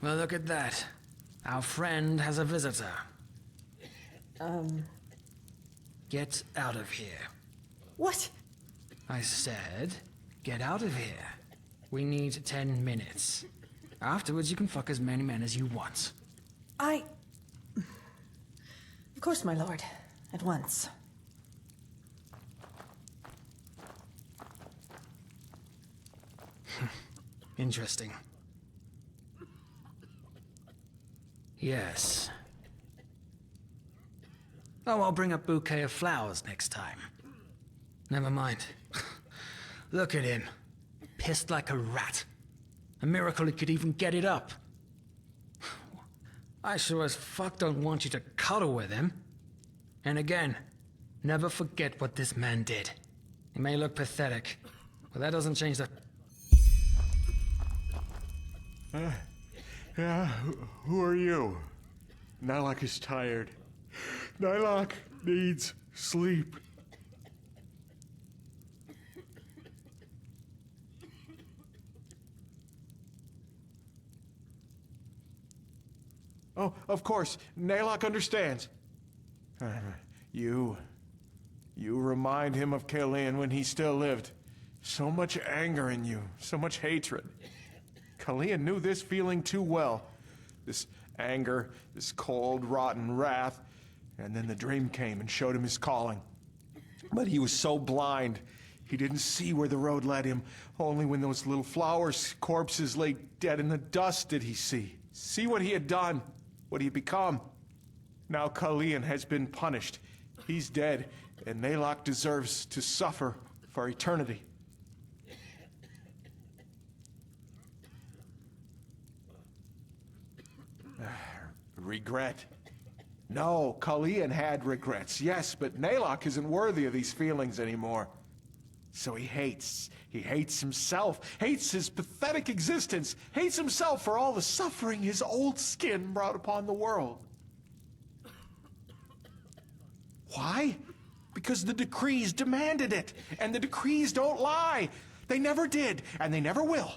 Well, look at that. Our friend has a visitor. Get out of here. What? I said, get out of here. We need 10 minutes. Afterwards, you can fuck as many men as you want. Of course, my lord. At once. Interesting. Yes. Oh, I'll bring a bouquet of flowers next time. Never mind. Look at him. Pissed like a rat. A miracle he could even get it up. I sure as fuck don't want you to cuddle with him. And again, never forget what this man did. He may look pathetic, but that doesn't change the... Yeah, who are you? Nylock is tired. Nylock needs sleep. Oh, of course. Nylock understands. You remind him of Kalian when he still lived. So much anger in you, so much hatred. Kalian knew this feeling too well. This anger, this cold, rotten wrath. And then the dream came and showed him his calling. But he was so blind, he didn't see where the road led him. Only when those little flowers' corpses lay dead in the dust did he see what he had done, what he had become. Now Kalian has been punished. He's dead, and Nylock deserves to suffer for eternity. Regret. No, Kalian had regrets, yes, but Nylock isn't worthy of these feelings anymore. So he hates himself, hates his pathetic existence, hates himself for all the suffering his old skin brought upon the world. Why? Because the decrees demanded it, and the decrees don't lie. They never did, and they never will.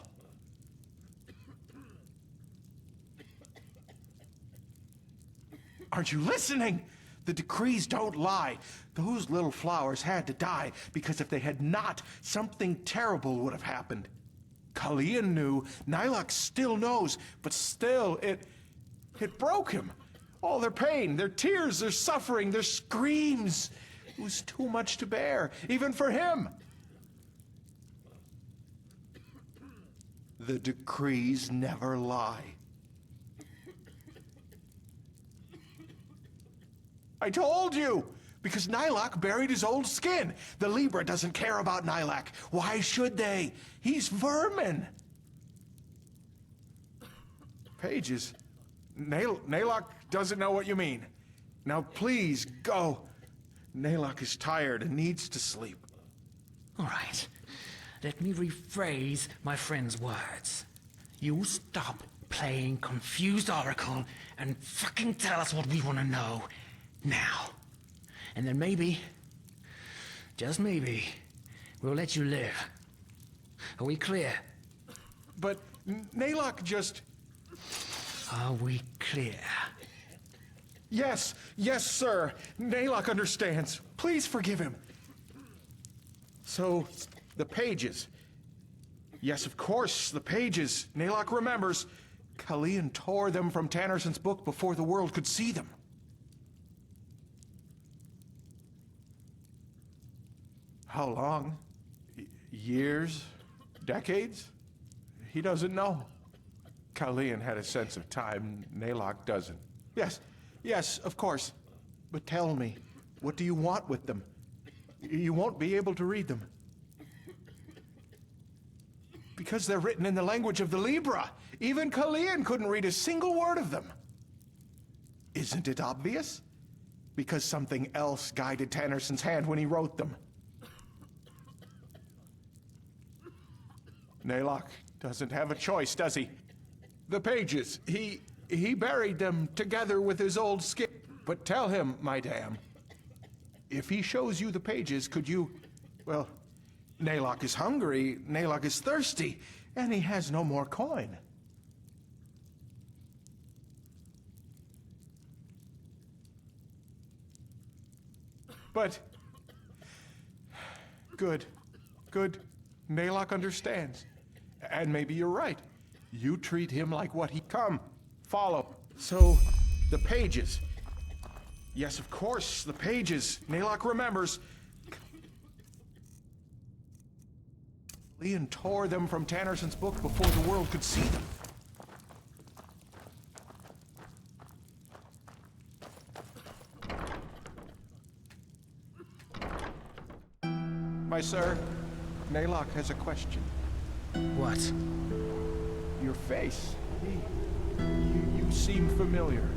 Aren't you listening? The decrees don't lie. Those little flowers had to die, because if they had not, something terrible would have happened. Kalian knew, Nylock still knows, but still, it broke him. All their pain, their tears, their suffering, their screams. It was too much to bear, even for him. The decrees never lie. I told you! Because Nylock buried his old skin. The Libra doesn't care about Nylock. Why should they? He's vermin. Pages. Nylock doesn't know what you mean. Now please, go. Nylock is tired and needs to sleep. All right. Let me rephrase my friend's words. You stop playing confused oracle and fucking tell us what we want to know. Now. And then maybe, just maybe, we'll let you live. Are we clear? But Nylock just... Are we clear? Yes, sir. Nylock understands. Please forgive him. So, the pages. Yes, of course, the pages. Nylock remembers. Kalian tore them from Tannerson's book before the world could see them. How long? Years? Decades? He doesn't know. Kalian had a sense of time, Nylock doesn't. Yes, of course. But tell me, what do you want with them? You won't be able to read them. Because they're written in the language of the Libra. Even Kalian couldn't read a single word of them. Isn't it obvious? Because something else guided Tannerson's hand when he wrote them. Nylock doesn't have a choice, does he? The pages, he buried them together with his old skin. But tell him, my dam, if he shows you the pages, could you... Well, Nylock is hungry, Nylock is thirsty, and he has no more coin. But... Good. Good. Naylock understands. And maybe you're right. You treat him like what he... Come, follow. So, the pages. Yes, of course, the pages. Naylock remembers. Leon tore them from Tannerson's book before the world could see them. My sir, Naylock has a question. What? Your face. You seem familiar.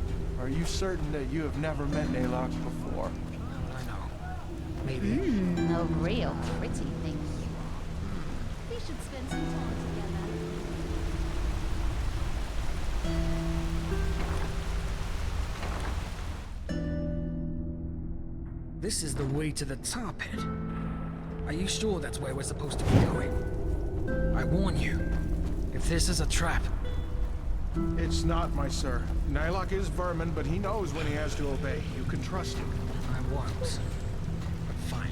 Are you certain that you have never met Naylock before? How would I know? Maybe. A real pretty thing. We should spend some time together. This is the way to the tar pit. Are you sure that's where we're supposed to be going? I warn you, if this is a trap... It's not, my sir. Naylock is vermin, but he knows when he has to obey. You can trust him. I won't. But fine.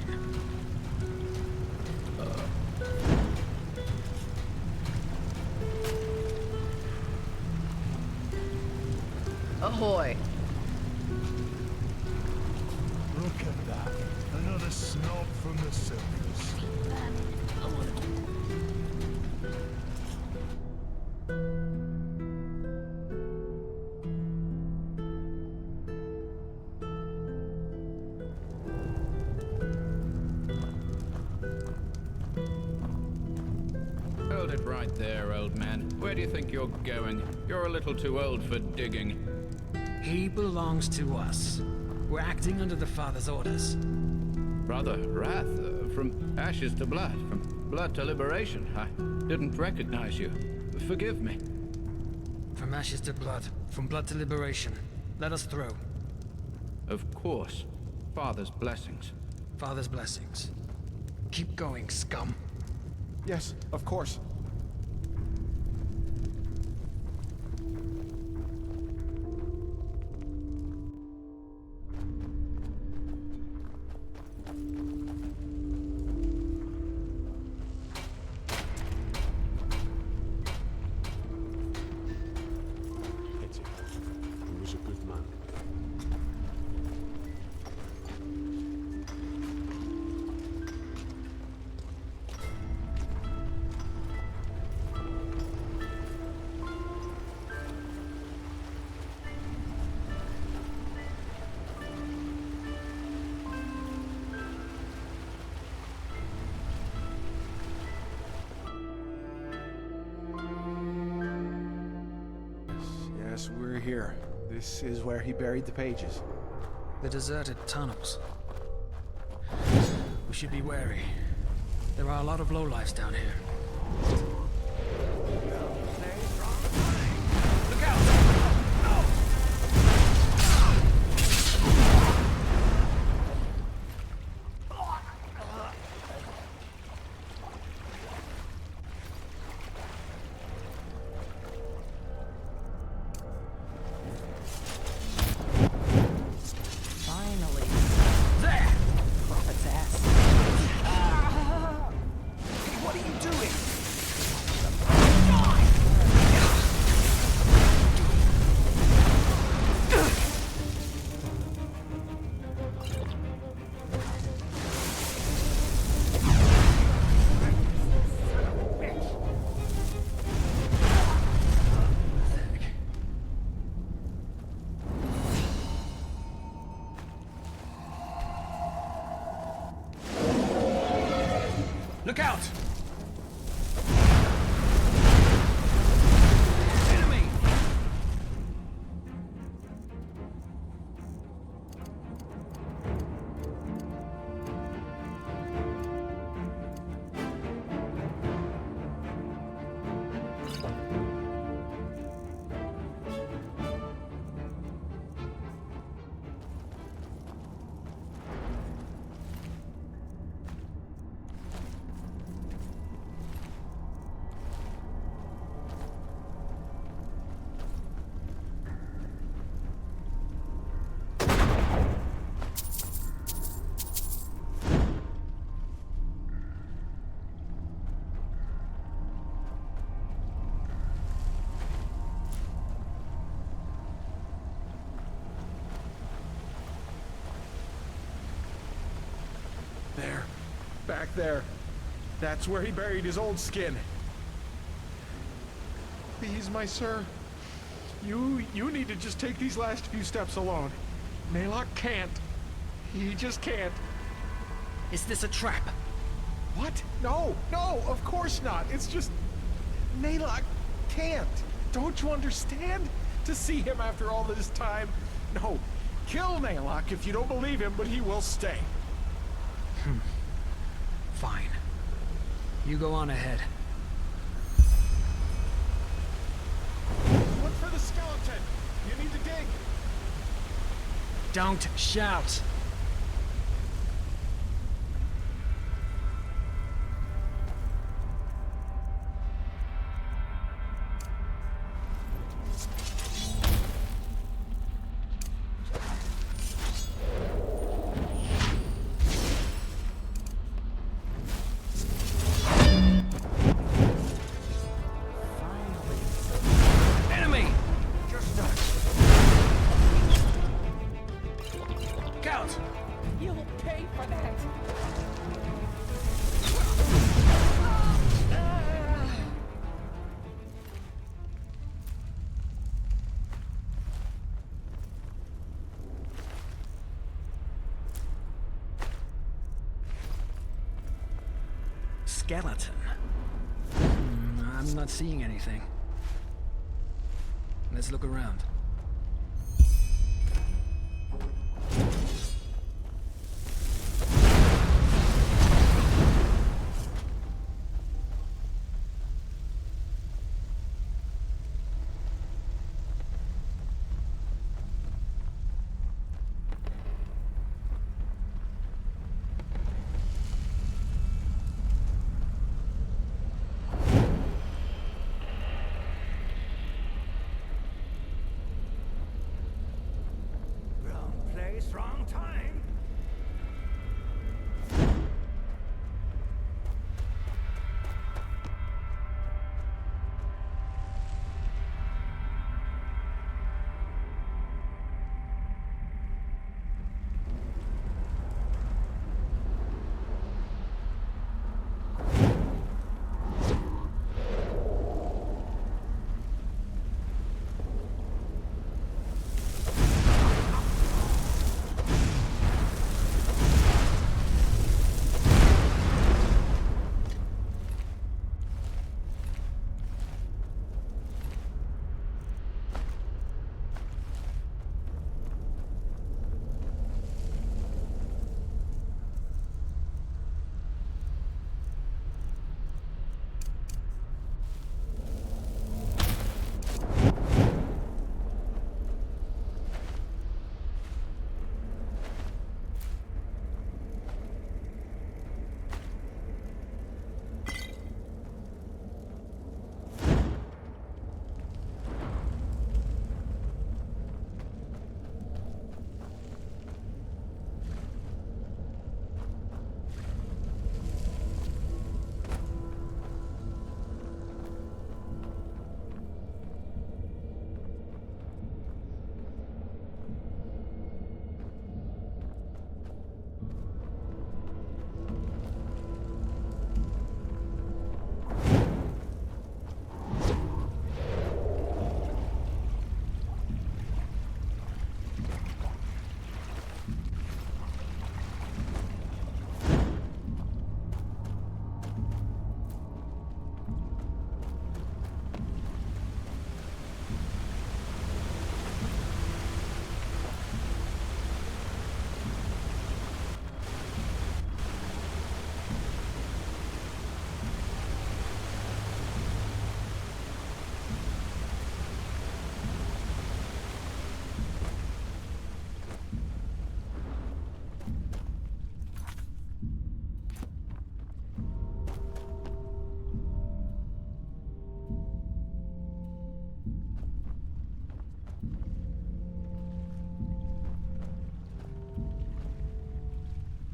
Ahoy! Look at that. Another snob from the circus. Hold it right there, old man. Where do you think you're going? You're a little too old for digging. He belongs to us. We're acting under the Father's orders. Brother, wrath, from ashes to blood, from blood to liberation. I didn't recognize you. Forgive me. From ashes to blood, from blood to liberation. Let us through. Of course. Father's blessings. Father's blessings. Keep going, scum. Yes, of course. He was a good man. Yes, we're here. This is where he buried the pages. The deserted tunnels. We should be wary. There are a lot of lowlifes down here. Look out! Finally. There! Prophet's ass. What are you doing? Look out! Enemy! back there. That's where he buried his old skin. Please, my sir. You need to just take these last few steps alone. Naylock can't. He just can't. Is this a trap? What? No, of course not. It's just... Naylock can't. Don't you understand? To see him after all this time. No, kill Naylock if you don't believe him, but he will stay. Fine. You go on ahead. Look for the skeleton. You need to dig. Don't shout. Enemy! Just nuts. Count! You'll pay for that. Skeleton. I'm not seeing anything. Let's look around. Wrong place, wrong time.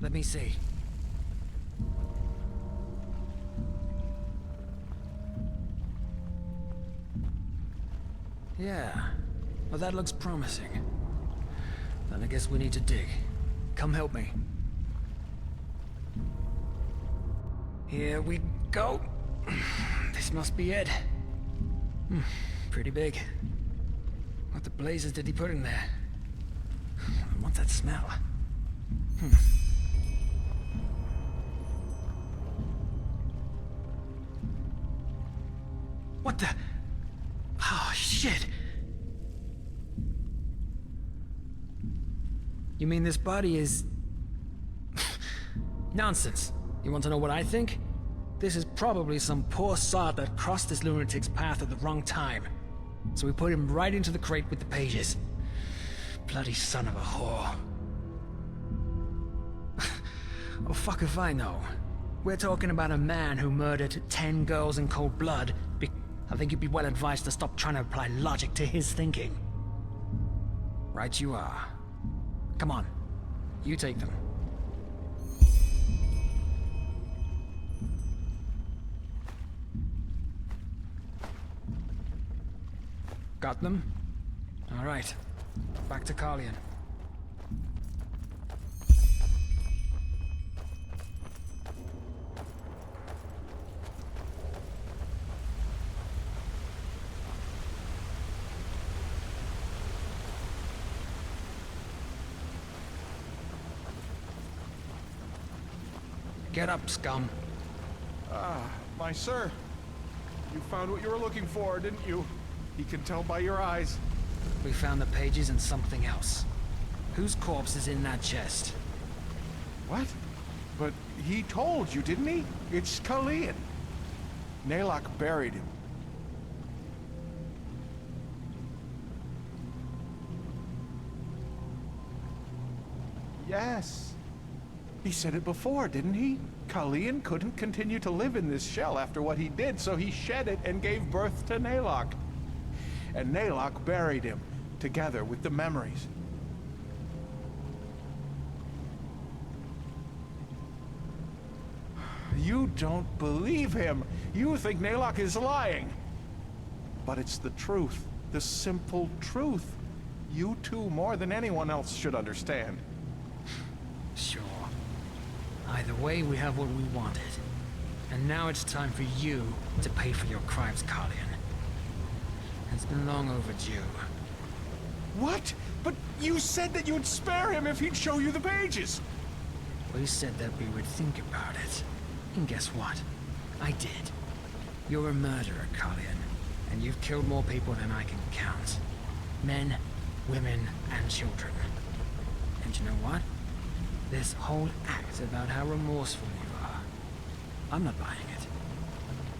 Let me see. Yeah. Well, that looks promising. Then I guess we need to dig. Come help me. Here we go. This must be it. Pretty big. What the blazes did he put in there? What's that smell? What the? Oh, shit. You mean this body is... Nonsense. You want to know what I think? This is probably some poor sod that crossed this lunatic's path at the wrong time. So we put him right into the crate with the pages. Bloody son of a whore. Oh, fuck if I know. We're talking about a man who murdered 10 girls in cold blood. I think you'd be well advised to stop trying to apply logic to his thinking. Right you are. Come on. You take them. Got them? All right. Back to Kalian. Get up, scum. My sir. You found what you were looking for, didn't you? He can tell by your eyes. We found the pages and something else. Whose corpse is in that chest? What? But he told you, didn't he? It's Kalian. Nalok buried him. Yes. He said it before, didn't he? Kalian couldn't continue to live in this shell after what he did, so he shed it and gave birth to Nalok. And Nalok buried him, together with the memories. You don't believe him. You think Nalok is lying. But it's the truth, the simple truth. You two, more than anyone else, should understand. Sure. Either way, we have what we wanted. And now it's time for you to pay for your crimes, Kalian. It's been long overdue. What? But you said that you'd spare him if he'd show you the pages. We said that we would think about it. And guess what? I did. You're a murderer, Kalian. And you've killed more people than I can count. Men, women, and children. And you know what? This whole act about how remorseful you are. I'm not buying it.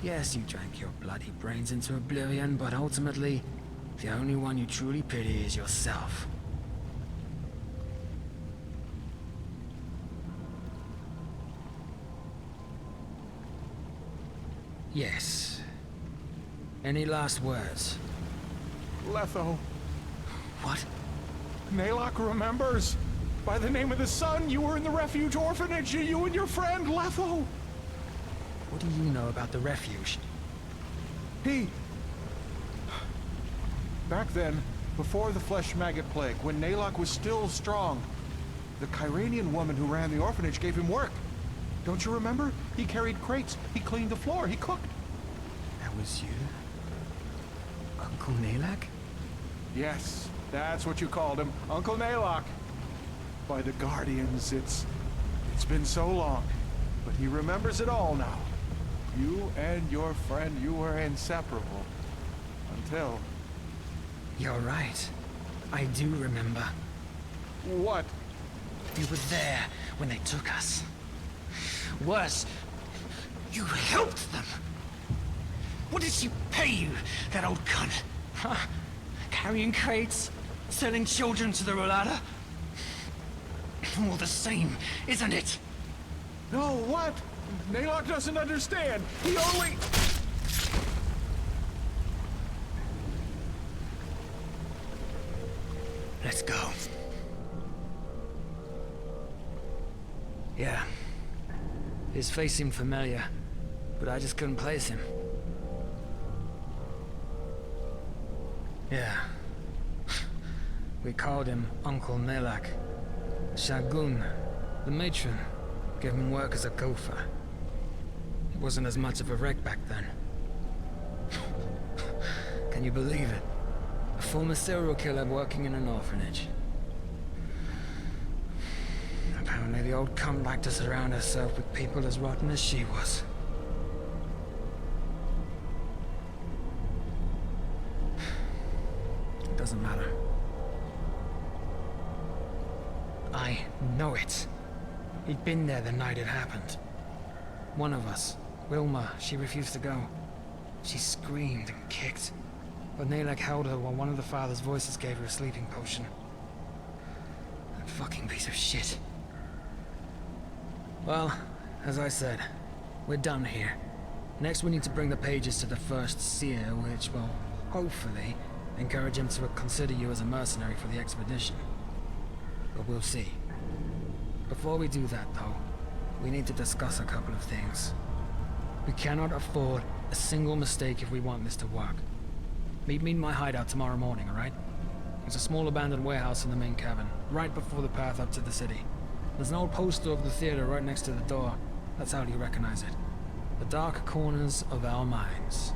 Yes, you drank your bloody brains into oblivion, but ultimately, the only one you truly pity is yourself. Yes. Any last words? Letho. What? Nalok remembers. By the name of the sun, you were in the refuge orphanage, you and your friend, Letho. What do you know about the refuge? Back then, before the flesh maggot plague, when Nalok was still strong, the Kyranian woman who ran the orphanage gave him work. Don't you remember? He carried crates, he cleaned the floor, he cooked. That was you? Uncle Nalok? Yes, that's what you called him, Uncle Nalok. By the Guardians, it's been so long, but he remembers it all now. You and your friend, you were inseparable. Until... You're right. I do remember. What? You were there when they took us. Worse, you helped them. What did she pay you, that old cunt? Huh? Carrying crates? Selling children to the Rolada? All the same, isn't it? No, what? Nalok doesn't understand. He only... Let's go. Yeah. His face seemed familiar, but I just couldn't place him. Yeah. We called him Uncle Nalok. Shagun, the matron, gave him work as a gopher. Wasn't as much of a wreck back then. Can you believe it? A former serial killer working in an orphanage. Apparently the old cunt liked to surround herself with people as rotten as she was. It doesn't matter. I know it. He'd been there the night it happened. One of us, Wilma, she refused to go. She screamed and kicked, but Nalek held her while one of the father's voices gave her a sleeping potion. That fucking piece of shit. Well, as I said, we're done here. Next we need to bring the pages to the first seer, which will, hopefully, encourage him to consider you as a mercenary for the expedition. But we'll see. Before we do that, though, we need to discuss a couple of things. We cannot afford a single mistake if we want this to work. Meet me in my hideout tomorrow morning, alright? There's a small abandoned warehouse in the main cabin, right before the path up to the city. There's an old poster of the theater right next to the door. That's how you recognize it. The dark corners of our minds.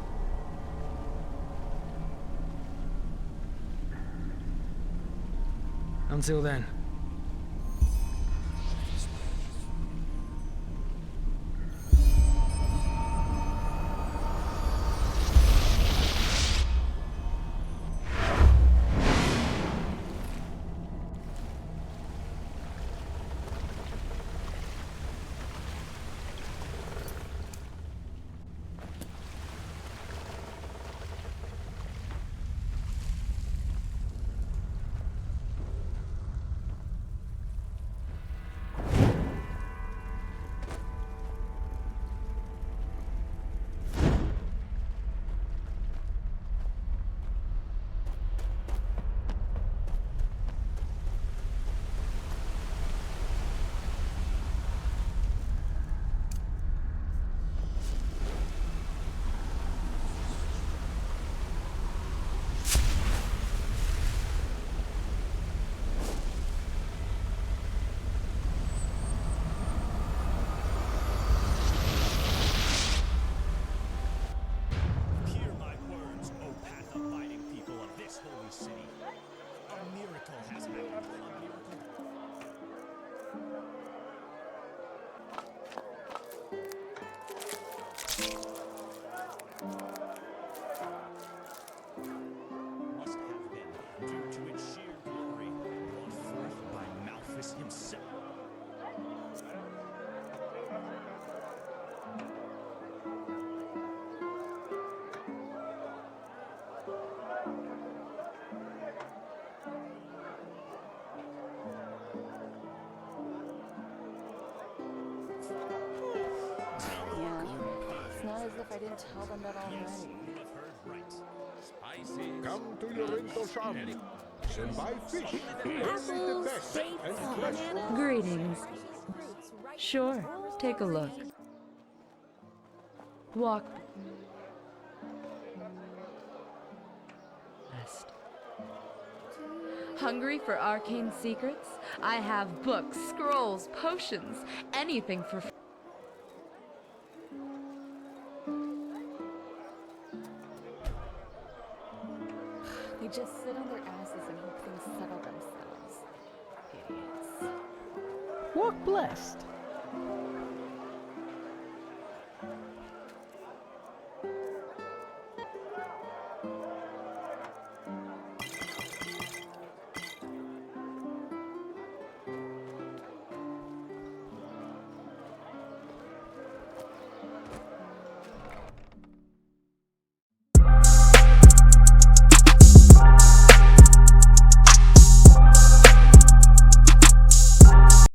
Until then. As if I didn't tell them that already. Come to Yorinto Sham and buy fish. Only the best and fresh. Greetings. Sure, take a look. Walk. West. Hungry for arcane secrets? I have books, scrolls, potions, anything for They just sit on their asses and hope things settle themselves. Idiots. Walk blessed.